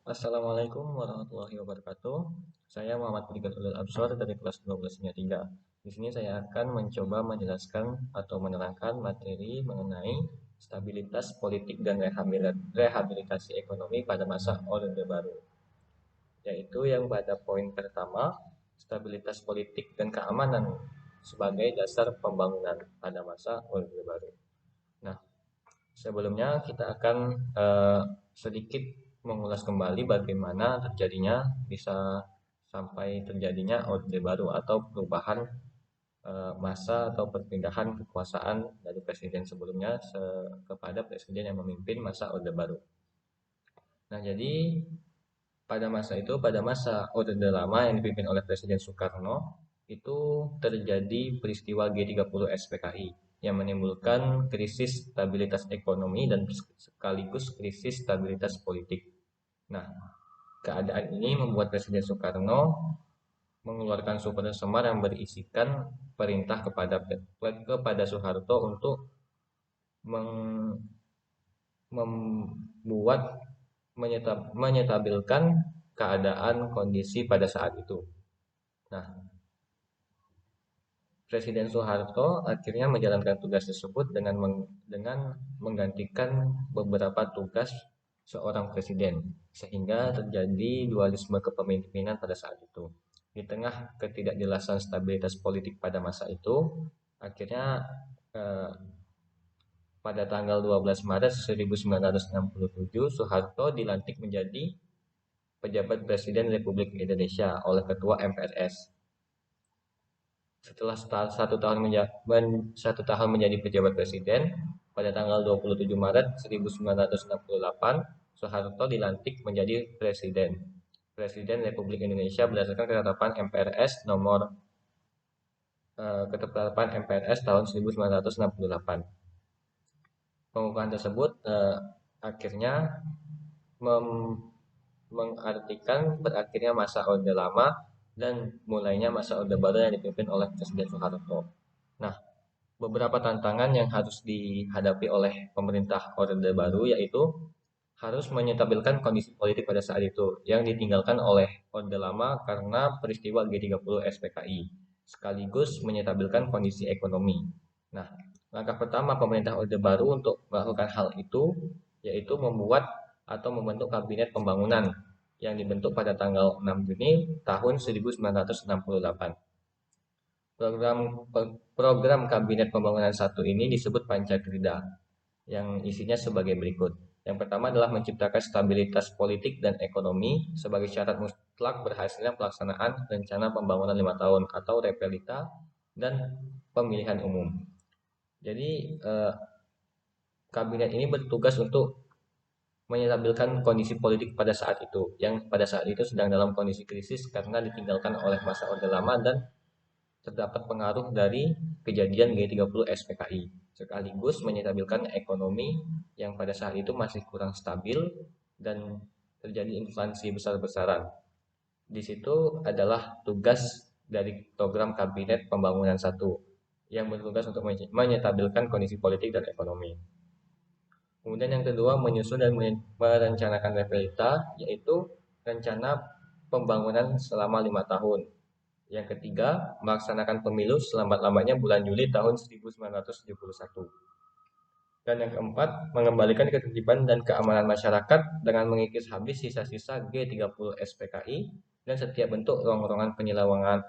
Assalamualaikum warahmatullahi wabarakatuh. Saya Muhammad Budi Absor dari kelas 12-3. Di sini saya akan mencoba menjelaskan atau menerangkan materi mengenai stabilitas politik dan rehabilitasi ekonomi pada masa Orde Baru, yaitu yang pada poin pertama, stabilitas politik dan keamanan sebagai dasar pembangunan pada masa Orde Baru. Nah, sebelumnya kita akan sedikit mengulas kembali bagaimana terjadinya bisa sampai terjadinya Orde Baru atau perubahan masa atau perpindahan kekuasaan dari presiden sebelumnya kepada presiden yang memimpin masa Orde Baru. Nah, jadi pada masa Orde Lama yang dipimpin oleh Presiden Soekarno, itu terjadi peristiwa G30 SPKI yang menimbulkan krisis stabilitas ekonomi dan sekaligus krisis stabilitas politik. Nah, keadaan ini membuat Presiden Soekarno mengeluarkan Super Semar yang berisikan perintah kepada Soeharto untuk membuat menyetabilkan keadaan kondisi pada saat itu. Nah, Presiden Soeharto akhirnya menjalankan tugas tersebut dengan menggantikan beberapa tugas seorang presiden, sehingga terjadi dualisme kepemimpinan pada saat itu. Di tengah ketidakjelasan stabilitas politik pada masa itu, akhirnya eh, pada tanggal 12 Maret 1967, Soeharto dilantik menjadi pejabat Presiden Republik Indonesia oleh Ketua MPRS. Setelah satu tahun menjadi pejabat presiden, pada tanggal 27 Maret 1968, Soeharto dilantik menjadi Presiden Republik Indonesia berdasarkan ketetapan MPRS tahun 1968. Pengukuhan tersebut akhirnya mengartikan berakhirnya masa Orde Lama dan mulainya masa Orde Baru yang dipimpin oleh Presiden Soeharto. Nah, beberapa tantangan yang harus dihadapi oleh pemerintah Orde Baru yaitu harus menyetabilkan kondisi politik pada saat itu yang ditinggalkan oleh Orde Lama karena peristiwa G30 SPKI, sekaligus menyetabilkan kondisi ekonomi. Nah, langkah pertama pemerintah Orde Baru untuk melakukan hal itu yaitu membentuk kabinet pembangunan yang dibentuk pada tanggal 6 Juni tahun 1968. Program program Kabinet Pembangunan 1 ini disebut Pancakrida yang isinya sebagai berikut. Yang pertama adalah menciptakan stabilitas politik dan ekonomi sebagai syarat mutlak berhasilnya pelaksanaan rencana pembangunan 5 tahun atau Repelita dan pemilihan umum. Jadi kabinet ini bertugas untuk menyetabilkan kondisi politik pada saat itu, yang pada saat itu sedang dalam kondisi krisis karena ditinggalkan oleh masa Orde Lama dan terdapat pengaruh dari kejadian G30 SPKI, sekaligus menyetabilkan ekonomi yang pada saat itu masih kurang stabil dan terjadi inflasi besar-besaran. Di situ adalah tugas dari program Kabinet Pembangunan 1 yang bertugas untuk menyetabilkan kondisi politik dan ekonomi. Kemudian yang kedua menyusun dan merencanakan Repelita, yaitu rencana pembangunan selama 5 tahun. Yang ketiga, melaksanakan pemilu selambat-lambatnya bulan Juli tahun 1971. Dan yang keempat, mengembalikan ketertiban dan keamanan masyarakat dengan mengikis habis sisa-sisa G30 SPKI dan setiap bentuk rongrongan penyelewangan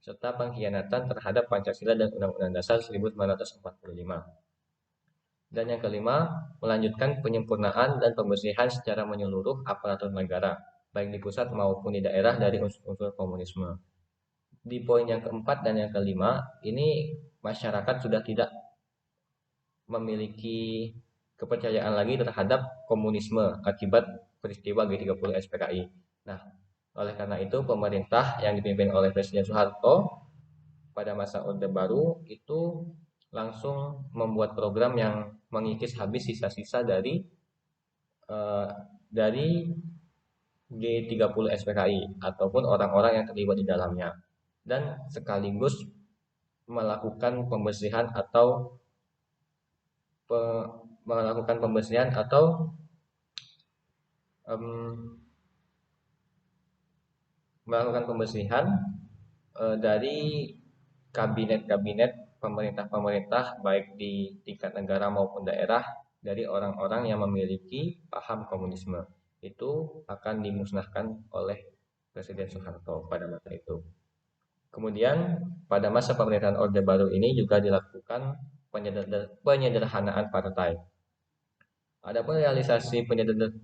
serta pengkhianatan terhadap Pancasila dan Undang-Undang Dasar 1945. Dan yang kelima, melanjutkan penyempurnaan dan pembersihan secara menyeluruh aparatur negara, baik di pusat maupun di daerah dari unsur-unsur komunisme. Di poin yang keempat dan yang kelima, ini masyarakat sudah tidak memiliki kepercayaan lagi terhadap komunisme akibat peristiwa G30 SPKI. Nah, oleh karena itu pemerintah yang dipimpin oleh Presiden Soeharto pada masa Orde Baru itu langsung membuat program yang mengikis habis sisa-sisa eh, dari G30 SPKI ataupun orang-orang yang terlibat di dalamnya dan sekaligus melakukan pembersihan atau pe, melakukan pembersihan atau em, melakukan pembersihan dari kabinet-kabinet pemerintah-pemerintah baik di tingkat negara maupun daerah dari orang-orang yang memiliki paham komunisme. Itu akan dimusnahkan oleh Presiden Soeharto pada masa itu. Kemudian pada masa pemerintahan Orde Baru ini juga dilakukan penyederhanaan partai. Adapun realisasi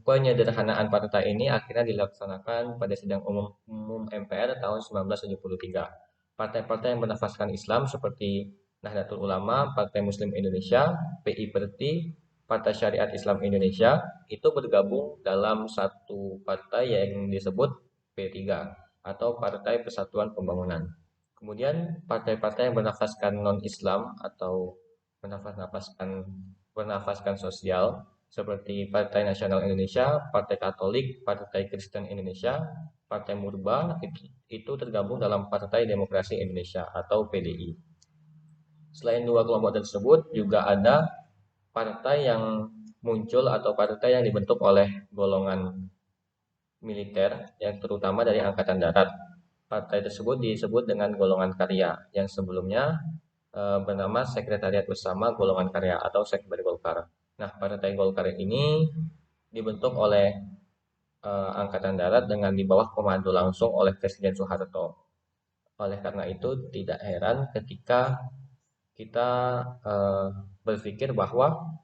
penyederhanaan partai ini akhirnya dilaksanakan pada sidang umum MPR tahun 1973. Partai-partai yang bernafaskan Islam seperti Nahdlatul Ulama, Partai Muslim Indonesia, PI Perti, Partai Syariat Islam Indonesia itu bergabung dalam satu partai yang disebut P3 atau Partai Persatuan Pembangunan. Kemudian partai-partai yang bernafaskan non-Islam atau bernafaskan bernafaskan sosial seperti Partai Nasional Indonesia, Partai Katolik, Partai Kristen Indonesia, Partai Murba itu tergabung dalam Partai Demokrasi Indonesia atau PDI. Selain dua kelompok tersebut juga ada partai yang muncul atau partai yang dibentuk oleh golongan militer yang terutama dari Angkatan Darat. Partai tersebut disebut dengan golongan karya yang sebelumnya bernama Sekretariat Bersama Golongan Karya atau Sekber Golkar. Nah, Partai Golkar ini dibentuk oleh Angkatan Darat dengan di bawah komando langsung oleh Presiden Soeharto. Oleh karena itu, tidak heran ketika kita berpikir bahwa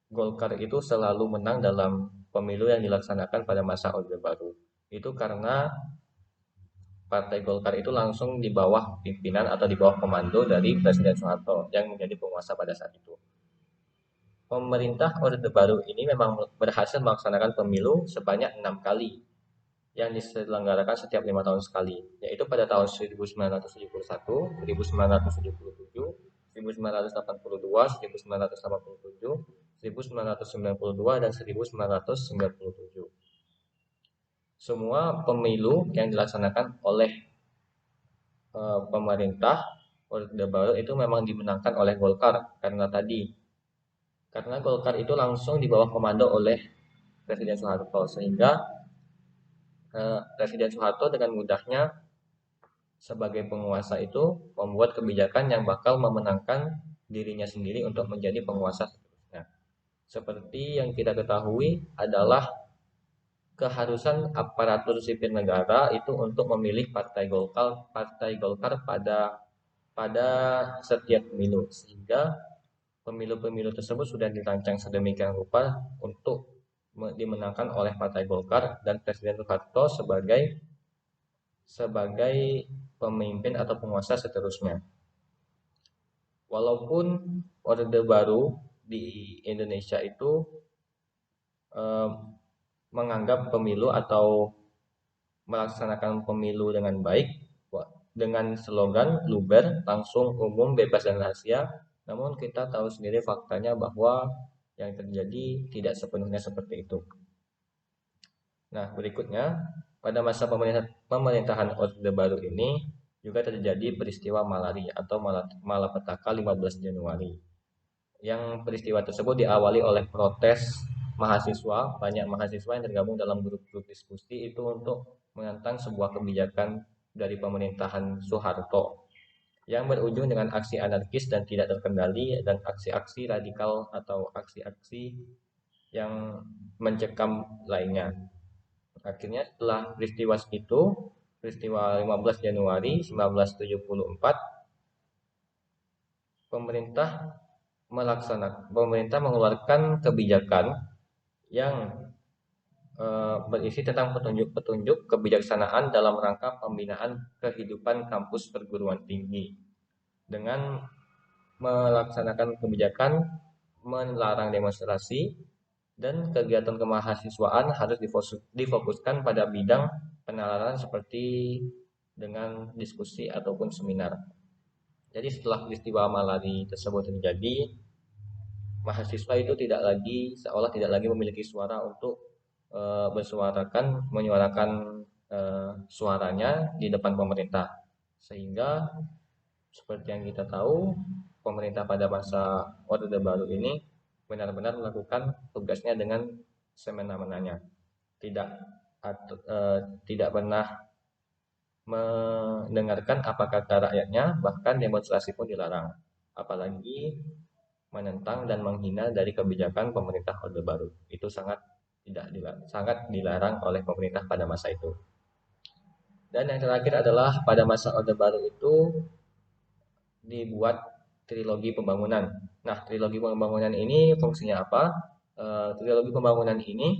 Golkar itu selalu menang dalam pemilu yang dilaksanakan pada masa Orde Baru. Itu karena Partai Golkar itu langsung di bawah pimpinan atau di bawah komando dari Presiden Soeharto yang menjadi penguasa pada saat itu. Pemerintah Orde Baru ini memang berhasil melaksanakan pemilu sebanyak 6 kali yang diselenggarakan setiap 5 tahun sekali, yaitu pada tahun 1971, 1977, 1982, 1987, 1992, dan 1997. Semua pemilu yang dilaksanakan oleh pemerintah Orde Baru itu memang dimenangkan oleh Golkar karena Golkar itu langsung di bawah komando oleh Presiden Soeharto sehingga Presiden Soeharto dengan mudahnya sebagai penguasa itu membuat kebijakan yang bakal memenangkan dirinya sendiri untuk menjadi penguasa seterusnya. Seperti yang kita ketahui adalah keharusan aparatur sipil negara itu untuk memilih Partai Golkar pada setiap pemilu sehingga pemilu-pemilu tersebut sudah dirancang sedemikian rupa untuk dimenangkan oleh Partai Golkar dan Presiden Soeharto sebagai pemimpin atau penguasa seterusnya. Walaupun Orde Baru di Indonesia itu eh, menganggap pemilu atau melaksanakan pemilu dengan baik dengan slogan luber, langsung, umum, bebas dan rahasia, namun kita tahu sendiri faktanya bahwa yang terjadi tidak sepenuhnya seperti itu. Nah, berikutnya pada masa pemerintahan Orde Baru ini juga terjadi peristiwa Malari atau Malapetaka 15 Januari. Yang peristiwa tersebut diawali oleh protes mahasiswa, banyak mahasiswa yang tergabung dalam grup-grup diskusi itu untuk menentang sebuah kebijakan dari pemerintahan Soeharto yang berujung dengan aksi anarkis dan tidak terkendali dan aksi-aksi radikal atau aksi-aksi yang mencekam lainnya. Akhirnya setelah peristiwa 15 Januari 1974, pemerintah pemerintah mengeluarkan kebijakan yang berisi tentang petunjuk-petunjuk kebijaksanaan dalam rangka pembinaan kehidupan kampus perguruan tinggi dengan melaksanakan kebijakan melarang demonstrasi dan kegiatan kemahasiswaan harus difokuskan pada bidang penalaran seperti dengan diskusi ataupun seminar. Jadi setelah peristiwa Malari tersebut terjadi, mahasiswa itu seolah tidak lagi memiliki suara untuk menyuarakan suaranya di depan pemerintah. Sehingga seperti yang kita tahu, pemerintah pada masa Orde Baru ini benar-benar melakukan tugasnya dengan semena-menanya. tidak atau tidak pernah mendengarkan apa kata rakyatnya, bahkan demonstrasi pun dilarang. Apalagi menentang dan menghina dari kebijakan pemerintah Orde Baru. Itu sangat dilarang oleh pemerintah pada masa itu. Dan yang terakhir adalah pada masa Orde Baru itu dibuat trilogi pembangunan. Nah, trilogi pembangunan ini fungsinya apa? Trilogi pembangunan ini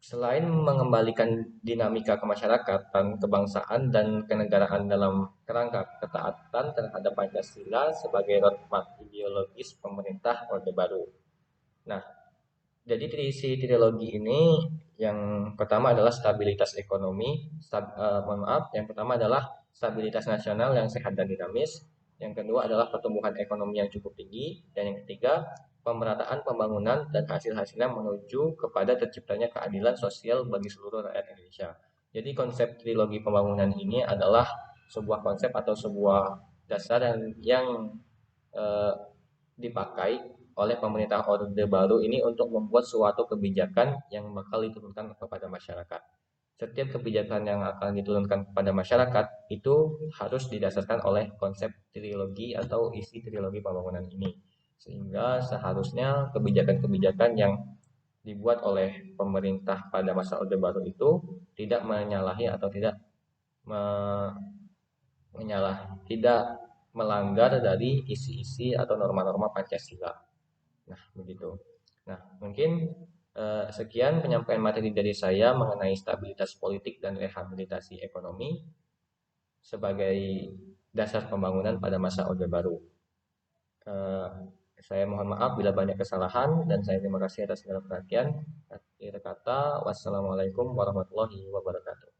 selain mengembalikan dinamika kemasyarakatan, kebangsaan, dan kenegaraan dalam kerangka ketaatan terhadap Pancasila sebagai roadmap ideologis pemerintah Orde Baru. Nah, jadi isi trilogi ini yang pertama adalah stabilitas ekonomi, yang pertama adalah stabilitas nasional yang sehat dan dinamis, yang kedua adalah pertumbuhan ekonomi yang cukup tinggi, dan yang ketiga pemerataan pembangunan dan hasil-hasilnya menuju kepada terciptanya keadilan sosial bagi seluruh rakyat Indonesia. Jadi konsep trilogi pembangunan ini adalah sebuah konsep atau sebuah dasar yang eh, dipakai oleh pemerintah Orde Baru ini untuk membuat suatu kebijakan yang bakal diturunkan kepada masyarakat. Setiap kebijakan yang akan diturunkan kepada masyarakat itu harus didasarkan oleh konsep trilogi atau isi trilogi pembangunan ini. Sehingga seharusnya kebijakan-kebijakan yang dibuat oleh pemerintah pada masa Orde Baru itu tidak menyalahi atau tidak tidak melanggar dari isi-isi atau norma-norma Pancasila. Nah, begitu. Nah, mungkin sekian penyampaian materi dari saya mengenai stabilitas politik dan rehabilitasi ekonomi sebagai dasar pembangunan pada masa Orde Baru. Eh, saya mohon maaf bila banyak kesalahan dan saya terima kasih atas segala perhatian. Akhir kata, wassalamualaikum warahmatullahi wabarakatuh.